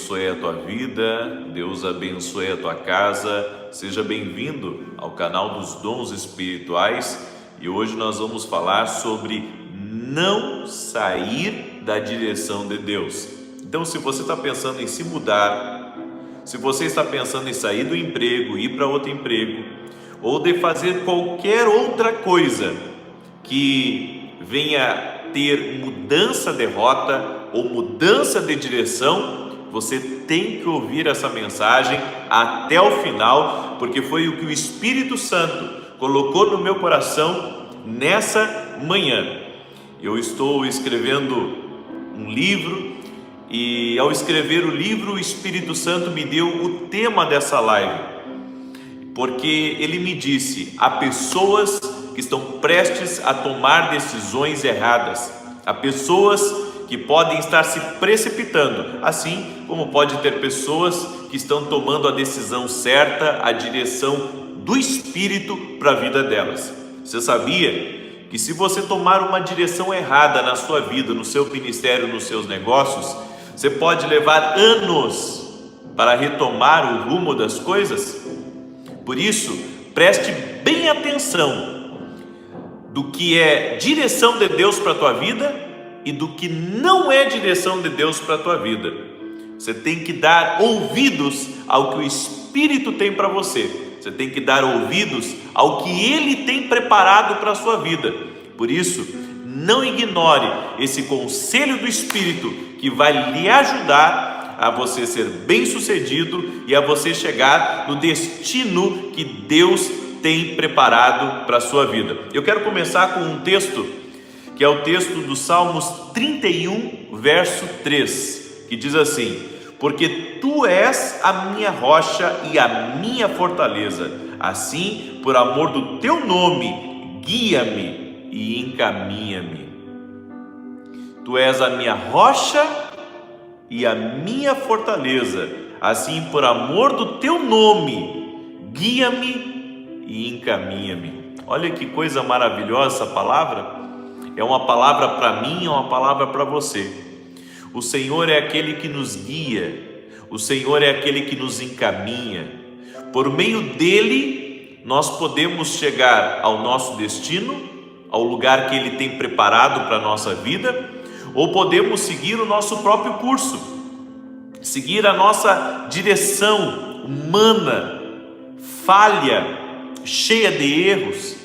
abençoe a tua vida, Deus abençoe a tua casa. Seja bem-vindo ao canal dos Dons Espirituais e hoje nós vamos falar sobre não sair da direção de Deus. Então, se você está pensando em se mudar, se você está pensando em sair do emprego, ir para outro emprego, ou de fazer qualquer outra coisa que venha ter mudança de rota ou mudança de direção, você tem que ouvir essa mensagem até o final, porque foi o que o Espírito Santo colocou no meu coração nessa manhã. Eu estou escrevendo um livro e ao escrever o livro, o Espírito Santo me deu o tema dessa live, porque ele me disse: há pessoas que estão prestes a tomar decisões erradas, há pessoas que podem estar se precipitando, assim como pode ter pessoas que estão tomando a decisão certa, a direção do Espírito para a vida delas. Você sabia que se você tomar uma direção errada na sua vida, no seu ministério, nos seus negócios, você pode levar anos para retomar o rumo das coisas? Por isso, preste bem atenção do que é direção de Deus para a tua vida e do que não é direção de Deus para a tua vida. Você tem que dar ouvidos ao que o Espírito tem para você. Você tem que dar ouvidos ao que Ele tem preparado para a sua vida. Por isso, não ignore esse conselho do Espírito que vai lhe ajudar a você ser bem-sucedido e a você chegar no destino que Deus tem preparado para a sua vida. Eu quero começar com um texto que é o texto do Salmos 31, verso 3, que diz assim: porque tu és a minha rocha e a minha fortaleza, assim, por amor do teu nome, guia-me e encaminha-me. Tu és a minha rocha e a minha fortaleza, assim, por amor do teu nome, guia-me e encaminha-me. Olha que coisa maravilhosa essa palavra. É uma palavra para mim, é uma palavra para você. O Senhor é aquele que nos guia, o Senhor é aquele que nos encaminha. Por meio dele, nós podemos chegar ao nosso destino, ao lugar que ele tem preparado para a nossa vida, ou podemos seguir o nosso próprio curso, seguir a nossa direção humana, falha, cheia de erros.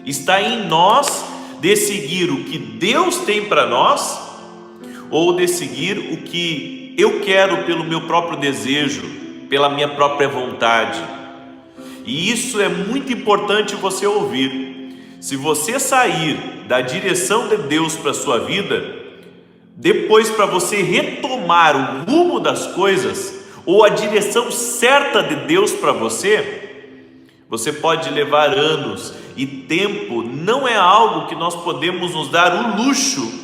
Está em nós de seguir o que Deus tem para nós, ou de seguir o que eu quero pelo meu próprio desejo, pela minha própria vontade. E isso é muito importante você ouvir. Se você sair da direção de Deus para a sua vida, depois, para você retomar o rumo das coisas, ou a direção certa de Deus para você pode levar anos, e tempo não é algo que nós podemos nos dar o luxo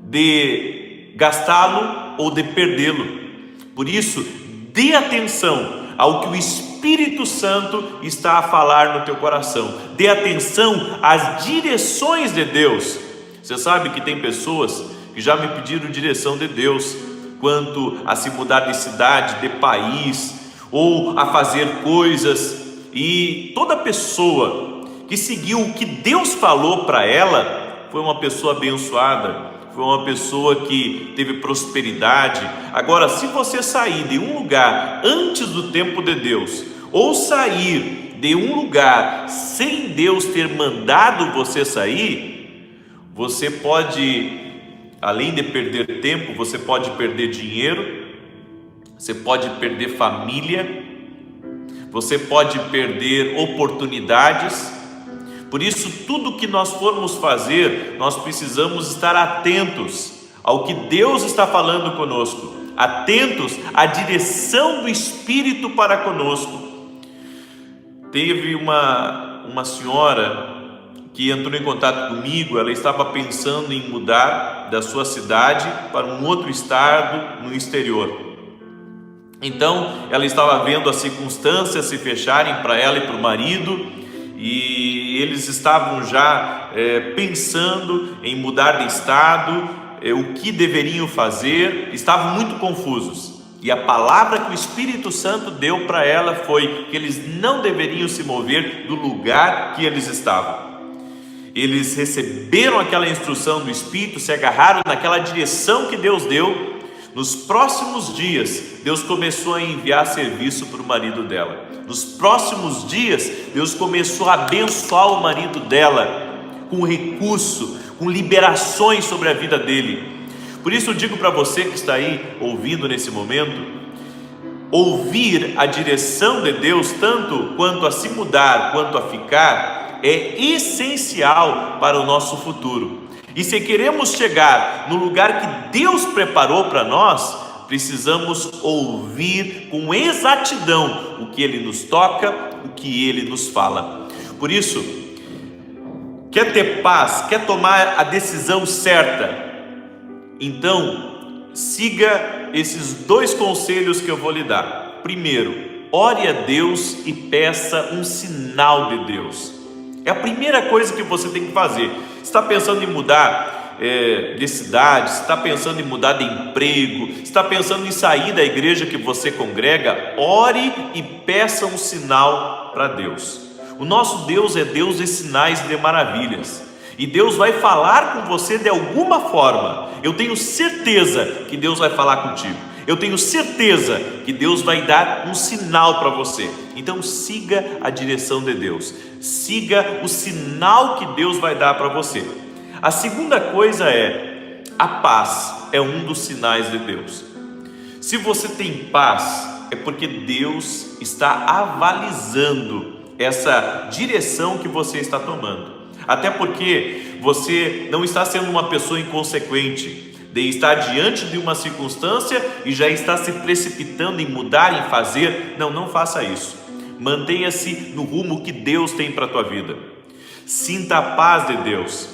de gastá-lo ou de perdê-lo. Por isso, dê atenção ao que o Espírito Santo está a falar no teu coração. Dê atenção às direções de Deus. Você sabe que tem pessoas que já me pediram direção de Deus quanto a se mudar de cidade, de país, ou a fazer coisas. E toda pessoa que seguiu o que Deus falou para ela foi uma pessoa abençoada, foi uma pessoa que teve prosperidade. Agora, se você sair de um lugar antes do tempo de Deus, ou sair de um lugar sem Deus ter mandado você sair, você pode, além de perder tempo, você pode perder dinheiro, você pode perder família, você pode perder oportunidades. Por isso, tudo que nós formos fazer, nós precisamos estar atentos ao que Deus está falando conosco, atentos à direção do Espírito para conosco. Teve uma senhora que entrou em contato comigo. Ela estava pensando em mudar da sua cidade para um outro estado no exterior. Então, ela estava vendo as circunstâncias se fecharem para ela e para o marido, e eles estavam já pensando em mudar de estado, o que deveriam fazer, estavam muito confusos. E a palavra que o Espírito Santo deu para ela foi que eles não deveriam se mover do lugar que eles estavam. Eles receberam aquela instrução do Espírito, se agarraram naquela direção que Deus deu. Nos próximos dias, Deus começou a enviar serviço para o marido dela. Nos próximos dias, Deus começou a abençoar o marido dela com recurso, com liberações sobre a vida dele. Por isso eu digo para você que está aí ouvindo nesse momento, ouvir a direção de Deus, tanto quanto a se mudar, quanto a ficar, é essencial para o nosso futuro. E se queremos chegar no lugar que Deus preparou para nós, precisamos ouvir com exatidão o que Ele nos toca, o que Ele nos fala. Por isso, quer ter paz, quer tomar a decisão certa, então siga esses 2 conselhos que eu vou lhe dar. Primeiro, ore a Deus e peça um sinal de Deus. É a primeira coisa que você tem que fazer. Você está pensando em mudar de cidade, você está pensando em mudar de emprego, você está pensando em sair da igreja que você congrega, ore e peça um sinal para Deus. O nosso Deus é Deus de sinais e de maravilhas, e Deus vai falar com você de alguma forma. Eu tenho certeza que Deus vai falar contigo. Eu tenho certeza que Deus vai dar um sinal para você. Então siga a direção de Deus, siga o sinal que Deus vai dar para você. A segunda coisa é, a paz é um dos sinais de Deus. Se você tem paz, é porque Deus está avalizando essa direção que você está tomando. Até porque você não está sendo uma pessoa inconsequente, de estar diante de uma circunstância e já está se precipitando em mudar, em fazer. Não faça isso. Mantenha-se no rumo que Deus tem para a tua vida. Sinta a paz de Deus.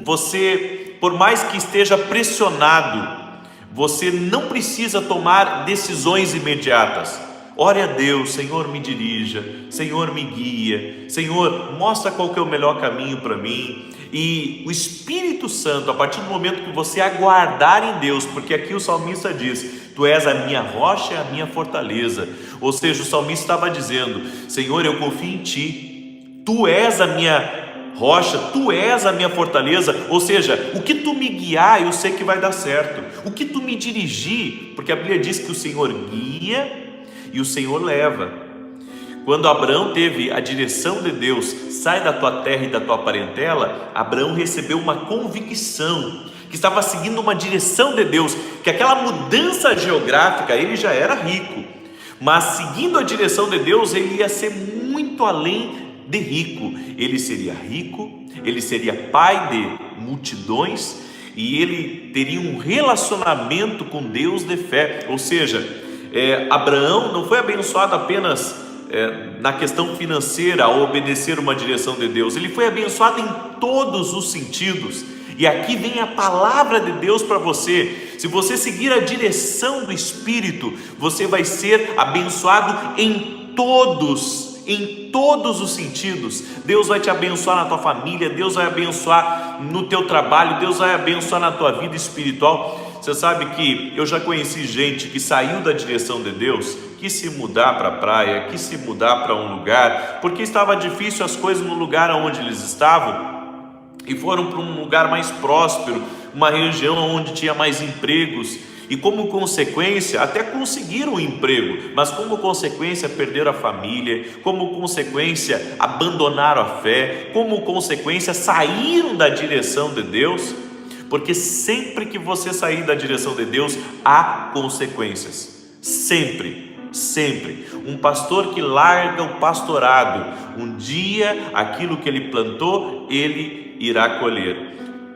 Você, por mais que esteja pressionado, você não precisa tomar decisões imediatas. Ore a Deus: Senhor, me dirija, Senhor, me guia, Senhor, mostra qual que é o melhor caminho para mim. E o Espírito Santo, a partir do momento que você aguardar em Deus, porque aqui o salmista diz: Tu és a minha rocha e a minha fortaleza. Ou seja, o salmista estava dizendo: Senhor, eu confio em Ti, Tu és a minha rocha, Tu és a minha fortaleza. Ou seja, o que Tu me guiar, eu sei que vai dar certo. O que Tu me dirigir, porque a Bíblia diz que o Senhor guia e o Senhor leva. Quando Abraão teve a direção de Deus, sai da tua terra e da tua parentela, Abraão recebeu uma convicção que estava seguindo uma direção de Deus, que aquela mudança geográfica, ele já era rico, mas seguindo a direção de Deus, ele ia ser muito além de rico. Ele seria rico, ele seria pai de multidões e ele teria um relacionamento com Deus de fé. Ou seja, Abraão não foi abençoado apenas na questão financeira ao obedecer uma direção de Deus, ele foi abençoado em todos os sentidos. E aqui vem a palavra de Deus para você. Se você seguir a direção do Espírito, você vai ser abençoado em todos os sentidos. Deus vai te abençoar na tua família, Deus vai abençoar no teu trabalho, Deus vai abençoar na tua vida espiritual. Você sabe que eu já conheci gente que saiu da direção de Deus, quis se mudar para a praia, quis se mudar para um lugar, porque estava difícil as coisas no lugar onde eles estavam, e foram para um lugar mais próspero, uma região onde tinha mais empregos, e como consequência até conseguiram um emprego, mas como consequência perderam a família, como consequência abandonaram a fé, como consequência saíram da direção de Deus. Porque sempre que você sair da direção de Deus, há consequências. Sempre. Um pastor que larga o pastorado, um dia aquilo que ele plantou, ele irá colher.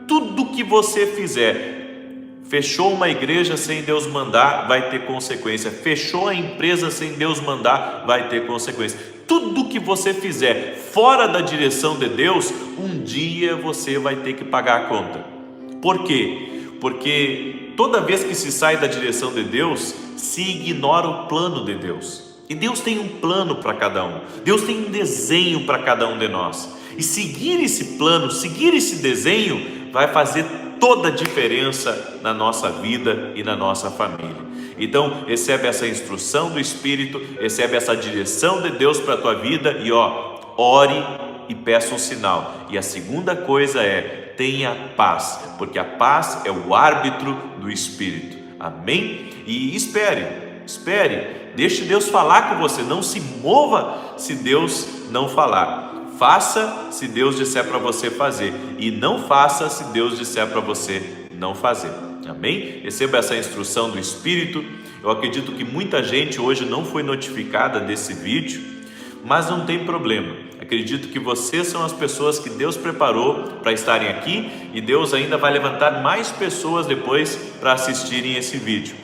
Tudo que você fizer, fechou uma igreja sem Deus mandar, vai ter consequência. Fechou a empresa sem Deus mandar, vai ter consequência. Tudo que você fizer fora da direção de Deus, um dia você vai ter que pagar a conta. Por quê? Porque toda vez que se sai da direção de Deus, se ignora o plano de Deus. E Deus tem um plano para cada um. Deus tem um desenho para cada um de nós. E seguir esse plano, seguir esse desenho, vai fazer toda a diferença na nossa vida e na nossa família. Então, recebe essa instrução do Espírito, recebe essa direção de Deus para a tua vida e ore e peça um sinal. E a segunda coisa é: tenha paz, porque a paz é o árbitro do Espírito. Amém? E espere, deixe Deus falar com você, não se mova se Deus não falar. Faça se Deus disser para você fazer, e não faça se Deus disser para você não fazer. Amém? Receba essa instrução do Espírito. Eu acredito que muita gente hoje não foi notificada desse vídeo, mas não tem problema. Acredito que vocês são as pessoas que Deus preparou para estarem aqui, e Deus ainda vai levantar mais pessoas depois para assistirem esse vídeo.